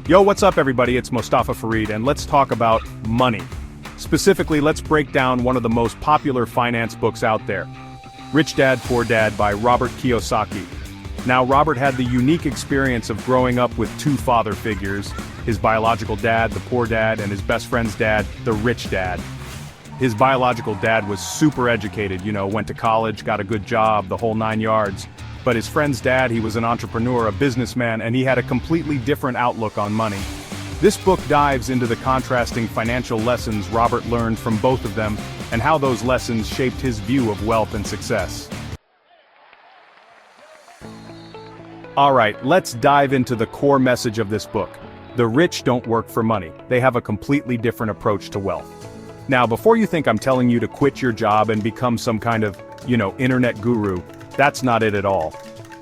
Yo, what's up everybody? It's Mustafa Farid and let's talk about money. Specifically, let's break down one of the most popular finance books out there, Rich Dad, Poor Dad by Robert Kiyosaki. Now, Robert had the unique experience of growing up with two father figures, his biological dad, the poor dad, and his best friend's dad, the rich dad. His biological dad was super educated, went to college, got a good job, the whole 9 yards. But his friend's dad, he was an entrepreneur, a businessman, and he had a completely different outlook on money. This book dives into the contrasting financial lessons Robert learned from both of them, and how those lessons shaped his view of wealth and success. Alright, let's dive into the core message of this book. The rich don't work for money. They have a completely different approach to wealth. Now, before you think I'm telling you to quit your job and become some kind of, internet guru, that's not it at all.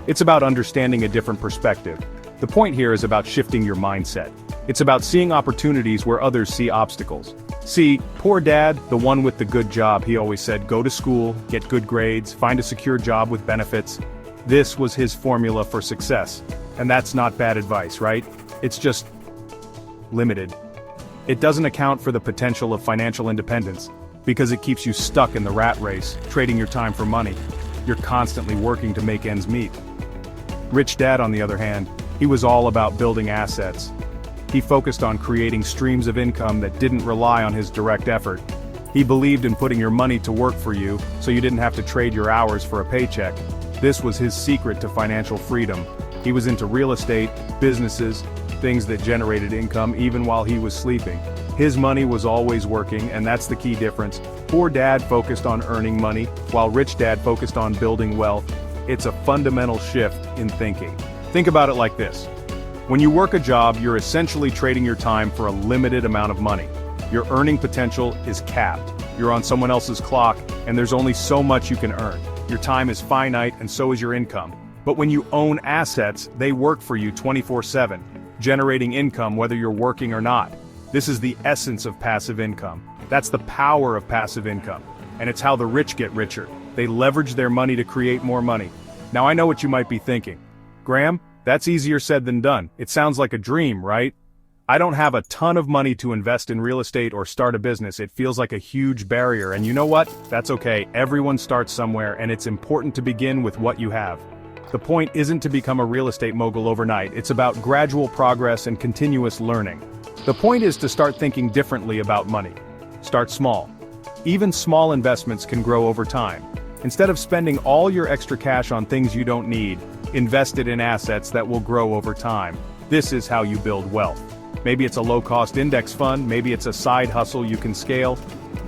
It's about understanding a different perspective. The point here is about shifting your mindset. It's about seeing opportunities where others see obstacles. See, poor dad, the one with the good job, he always said, go to school, get good grades, find a secure job with benefits. This was his formula for success. And that's not bad advice, right? It's just limited. It doesn't account for the potential of financial independence, because it keeps you stuck in the rat race, trading your time for money. You're constantly working to make ends meet. Rich Dad, on the other hand, he was all about building assets. He focused on creating streams of income that didn't rely on his direct effort. He believed in putting your money to work for you, so you didn't have to trade your hours for a paycheck. This was his secret to financial freedom. He was into real estate, businesses, things that generated income even while he was sleeping. His money was always working, and that's the key difference. Poor Dad focused on earning money, while Rich Dad focused on building wealth. It's a fundamental shift in thinking. Think about it like this. When you work a job, you're essentially trading your time for a limited amount of money. Your earning potential is capped. You're on someone else's clock, and there's only so much you can earn. Your time is finite, and so is your income. But when you own assets, they work for you 24/7, generating income whether you're working or not. This is the essence of passive income. That's the power of passive income. And it's how the rich get richer. They leverage their money to create more money. Now I know what you might be thinking. Graham, that's easier said than done. It sounds like a dream, right? I don't have a ton of money to invest in real estate or start a business. It feels like a huge barrier, and you know what? That's okay. Everyone starts somewhere, and it's important to begin with what you have. The point isn't to become a real estate mogul overnight. It's about gradual progress and continuous learning. The point is to start thinking differently about money. Start small. Even small investments can grow over time. Instead of spending all your extra cash on things you don't need, invest it in assets that will grow over time. This is how you build wealth. Maybe it's a low-cost index fund, maybe it's a side hustle you can scale.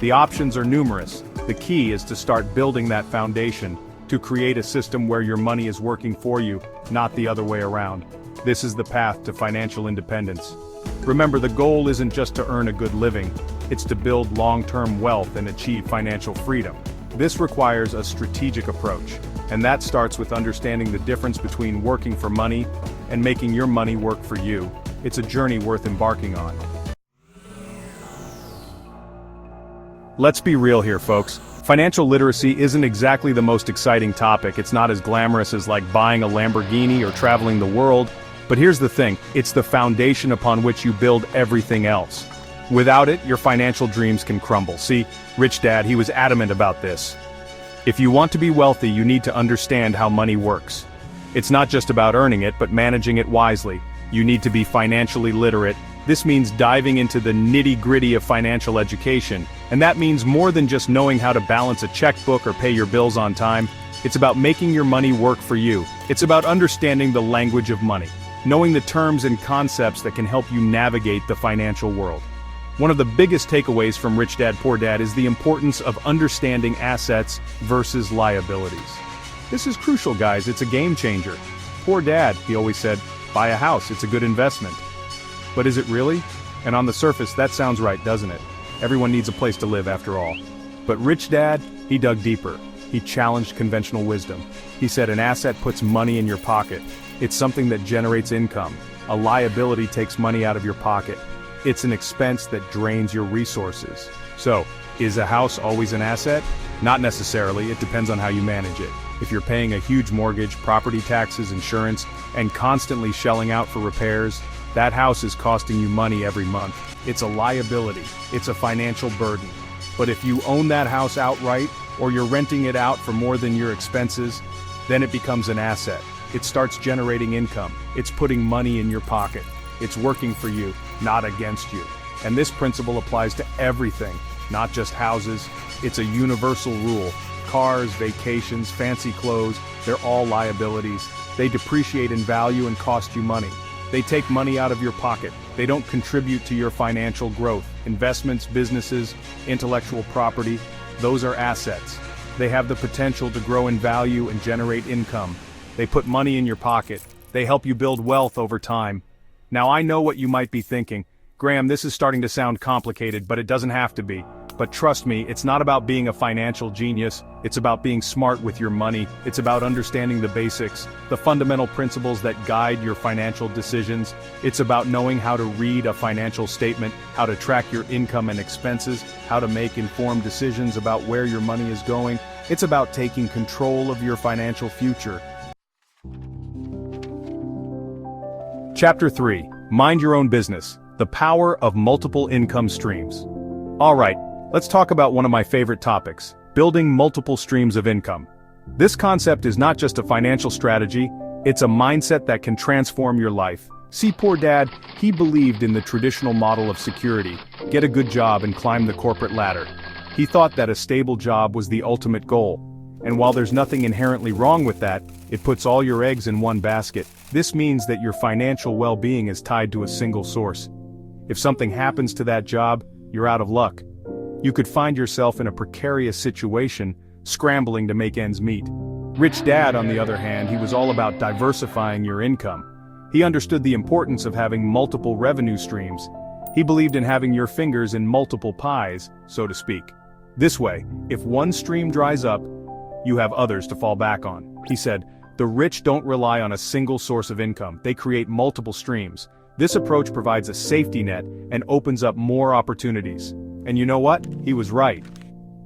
The options are numerous. The key is to start building that foundation, to create a system where your money is working for you, not the other way around. This is the path to financial independence. Remember, the goal isn't just to earn a good living, it's to build long-term wealth and achieve financial freedom. This requires a strategic approach, and that starts with understanding the difference between working for money and making your money work for you. It's a journey worth embarking on. Let's be real here, folks. Financial literacy isn't exactly the most exciting topic. It's not as glamorous as like buying a Lamborghini or traveling the world. But here's the thing, it's the foundation upon which you build everything else. Without it, your financial dreams can crumble. See, Rich Dad, he was adamant about this. If you want to be wealthy, you need to understand how money works. It's not just about earning it, but managing it wisely. You need to be financially literate. This means diving into the nitty-gritty of financial education. And that means more than just knowing how to balance a checkbook or pay your bills on time. It's about making your money work for you. It's about understanding the language of money, knowing the terms and concepts that can help you navigate the financial world. One of the biggest takeaways from Rich Dad, Poor Dad is the importance of understanding assets versus liabilities. This is crucial, guys. It's a game changer. Poor Dad, he always said, buy a house, it's a good investment. But is it really? And on the surface, that sounds right, doesn't it? Everyone needs a place to live after all. But Rich Dad, he dug deeper. He challenged conventional wisdom. He said an asset puts money in your pocket. It's something that generates income. A liability takes money out of your pocket. It's an expense that drains your resources. So, is a house always an asset? Not necessarily, it depends on how you manage it. If you're paying a huge mortgage, property taxes, insurance, and constantly shelling out for repairs, that house is costing you money every month. It's a liability, it's a financial burden. But if you own that house outright, or you're renting it out for more than your expenses, then it becomes an asset. It starts generating income. It's putting money in your pocket. It's working for you, not against you. And this principle applies to everything, not just houses. It's a universal rule. Cars, vacations, fancy clothes, they're all liabilities. They depreciate in value and cost you money. They take money out of your pocket. They don't contribute to your financial growth. Investments, businesses, intellectual property, those are assets. They have the potential to grow in value and generate income. They put money in your pocket. They help you build wealth over time. Now I know what you might be thinking. Graham, this is starting to sound complicated, but it doesn't have to be. But trust me, it's not about being a financial genius. It's about being smart with your money. It's about understanding the basics, the fundamental principles that guide your financial decisions. It's about knowing how to read a financial statement, how to track your income and expenses, how to make informed decisions about where your money is going. It's about taking control of your financial future. Chapter 3. Mind Your Own Business. The Power of Multiple Income Streams. All right, let's talk about one of my favorite topics, building multiple streams of income. This concept is not just a financial strategy, it's a mindset that can transform your life. See, poor dad, he believed in the traditional model of security, get a good job and climb the corporate ladder. He thought that a stable job was the ultimate goal. And while there's nothing inherently wrong with that, it puts all your eggs in one basket. This means that your financial well-being is tied to a single source. If something happens to that job, you're out of luck. You could find yourself in a precarious situation, scrambling to make ends meet. Rich Dad, on the other hand, he was all about diversifying your income. He understood the importance of having multiple revenue streams. He believed in having your fingers in multiple pies, so to speak. This way, if one stream dries up, you have others to fall back on. He said, the rich don't rely on a single source of income, they create multiple streams. This approach provides a safety net and opens up more opportunities. And you know what? He was right.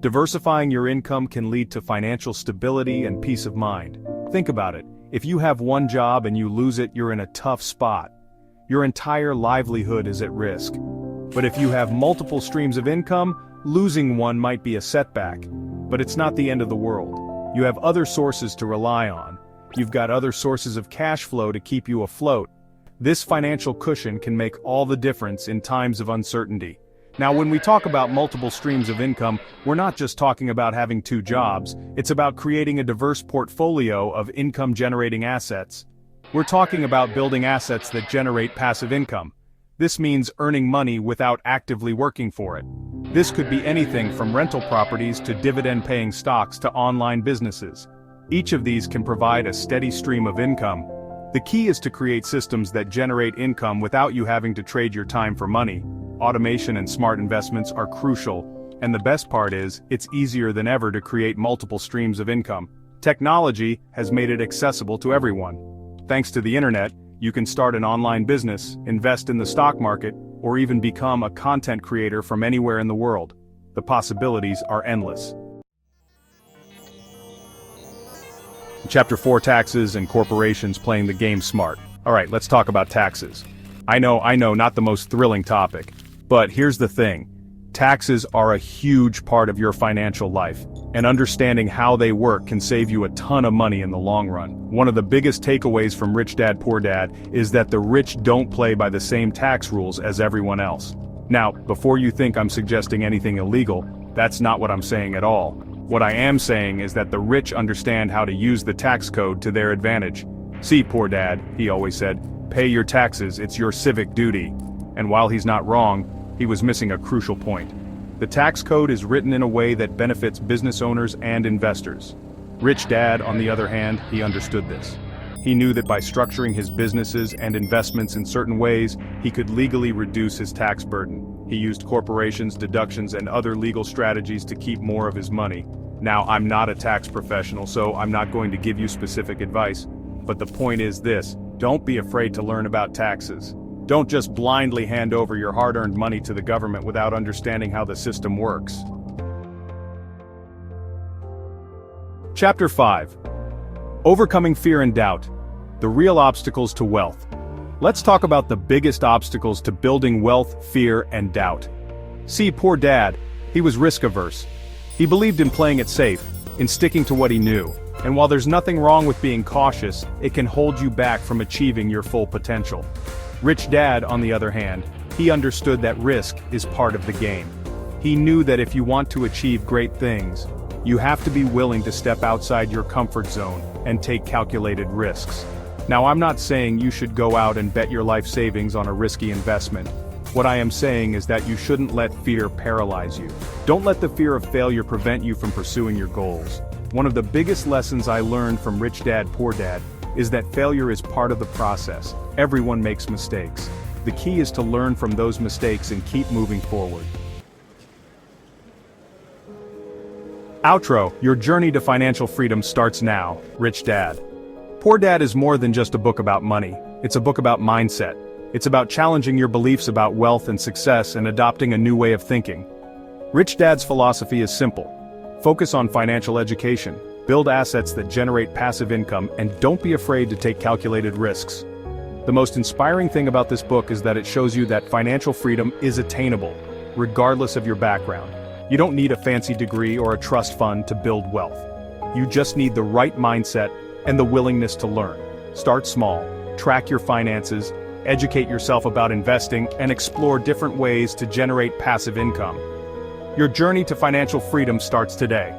Diversifying your income can lead to financial stability and peace of mind. Think about it. If you have one job and you lose it, you're in a tough spot. Your entire livelihood is at risk. But if you have multiple streams of income, losing one might be a setback. But it's not the end of the world. You have other sources to rely on. You've got other sources of cash flow to keep you afloat. This financial cushion can make all the difference in times of uncertainty. Now, when we talk about multiple streams of income, we're not just talking about having two jobs, it's about creating a diverse portfolio of income-generating assets. We're talking about building assets that generate passive income. This means earning money without actively working for it. This could be anything from rental properties to dividend-paying stocks to online businesses. Each of these can provide a steady stream of income. The key is to create systems that generate income without you having to trade your time for money. Automation and smart investments are crucial, and the best part is, it's easier than ever to create multiple streams of income. Technology has made it accessible to everyone. Thanks to the internet, you can start an online business, invest in the stock market, or even become a content creator from anywhere in the world. The possibilities are endless. Chapter 4, Taxes and Corporations Playing the Game Smart. Alright, let's talk about taxes. I know, not the most thrilling topic. But here's the thing. Taxes are a huge part of your financial life, and understanding how they work can save you a ton of money in the long run. One of the biggest takeaways from Rich Dad Poor Dad is that the rich don't play by the same tax rules as everyone else. Now, before you think I'm suggesting anything illegal, that's not what I'm saying at all. What I am saying is that the rich understand how to use the tax code to their advantage. See, poor dad, he always said, pay your taxes, it's your civic duty. And while he's not wrong, he was missing a crucial point. The tax code is written in a way that benefits business owners and investors. Rich Dad, on the other hand, he understood this. He knew that by structuring his businesses and investments in certain ways, he could legally reduce his tax burden. He used corporations, deductions, and other legal strategies to keep more of his money. Now, I'm not a tax professional, so I'm not going to give you specific advice, but the point is this: don't be afraid to learn about taxes. Don't just blindly hand over your hard-earned money to the government without understanding how the system works. Chapter 5. Overcoming Fear and Doubt. The Real Obstacles to Wealth. Let's talk about the biggest obstacles to building wealth: fear and doubt. See, poor Dad, he was risk-averse. He believed in playing it safe, in sticking to what he knew. And while there's nothing wrong with being cautious, it can hold you back from achieving your full potential. Rich Dad, on the other hand, he understood that risk is part of the game. He knew that if you want to achieve great things, you have to be willing to step outside your comfort zone and take calculated risks. Now, I'm not saying you should go out and bet your life savings on a risky investment. What I am saying is that you shouldn't let fear paralyze you. Don't let the fear of failure prevent you from pursuing your goals. One of the biggest lessons I learned from Rich Dad Poor Dad is that failure is part of the process. Everyone makes mistakes. The key is to learn from those mistakes and keep moving forward. Outro. Your journey to financial freedom starts now. Rich Dad Poor Dad is more than just a book about money. It's a book about mindset. It's about challenging your beliefs about wealth and success and adopting a new way of thinking. Rich Dad's philosophy is simple. Focus on financial education, build assets that generate passive income, and don't be afraid to take calculated risks. The most inspiring thing about this book is that it shows you that financial freedom is attainable, regardless of your background. You don't need a fancy degree or a trust fund to build wealth. You just need the right mindset and the willingness to learn. Start small, track your finances, educate yourself about investing, and explore different ways to generate passive income. Your journey to financial freedom starts today.